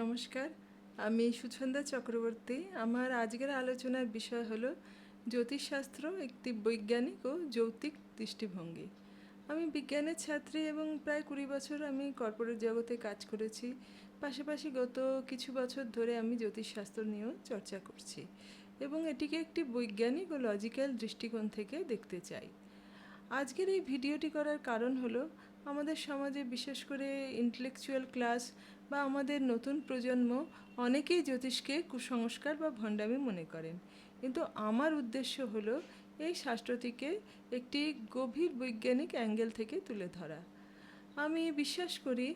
নমস্কার, আমি সুছন্দা চক্রবর্তী। আমার আজকের আলোচনার বিষয় হলো জ্যোতিষশাস্ত্র একটি বৈজ্ঞানিক ও যৌক্তিক দৃষ্টিভঙ্গি। আমি বিজ্ঞানের ছাত্রী এবং প্রায় 20 বছর আমি কর্পোরেট জগতে কাজ করেছি। পাশাপাশি গত কিছু বছর ধরে আমি জ্যোতিষশাস্ত্র নিয়েও চর্চা করছি এবং এটিকে একটি বৈজ্ঞানিক ও লজিক্যাল দৃষ্টিকোণ থেকে দেখতে চাই। আজকের এই ভিডিওটি করার কারণ হলো আমাদের সমাজে বিশেষ করে ইন্টেলেকচুয়াল ক্লাস বা আমাদের নতুন প্রজন্ম অনেকেই জ্যোতিষকে কুসংস্কার বা ভণ্ডামি মনে করেন, কিন্তু আমার উদ্দেশ্য হলো এই শাস্ত্রটিকে একটি গভীর বৈজ্ঞানিক অ্যাঙ্গেল থেকে তুলে ধরা। আমি বিশ্বাস করি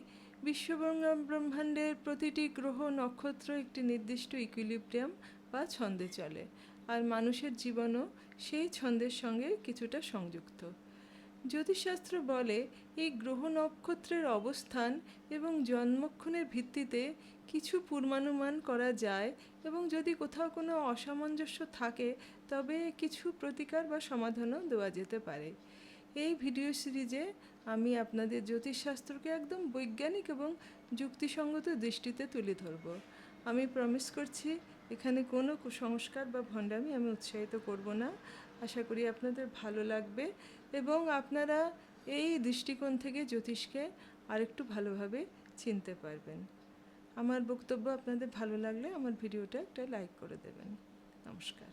ব্রহ্মাণ্ডের প্রতিটি গ্রহ নক্ষত্র একটি নির্দিষ্ট ইকুইলিব্রিয়াম বা ছন্দে চলে, আর মানুষের জীবনও সেই ছন্দের সঙ্গে কিছুটা সংযুক্ত। জ্যোতিষশাস্ত্র বলে এই গ্রহ নক্ষত্রের অবস্থান এবং জন্মক্ষণের ভিত্তিতে কিছু পূর্বানুমান করা যায় এবং যদি কোথাও কোনো অসামঞ্জস্য থাকে তবে কিছু প্রতিকার বা সমাধানও দেওয়া যেতে পারে। এই ভিডিও সিরিজে আমি আপনাদের জ্যোতিষশাস্ত্রকে একদম বৈজ্ঞানিক এবং যুক্তিসঙ্গত দৃষ্টিতে তুলে ধরব। আমি প্রমিস করছি এখানে কোনো কুসংস্কার বা ভণ্ডামি আমি উৎসাহিত করব না। আশা করি আপনাদের ভালো লাগবে এবং আপনারা এই দৃষ্টিকোণ থেকে জ্যোতিষকে আরেকটু ভালোভাবে চিনতে পারবেন। আমার বক্তব্য আপনাদের ভালো লাগলে আমার ভিডিওটা একটা লাইক করে দেবেন। নমস্কার।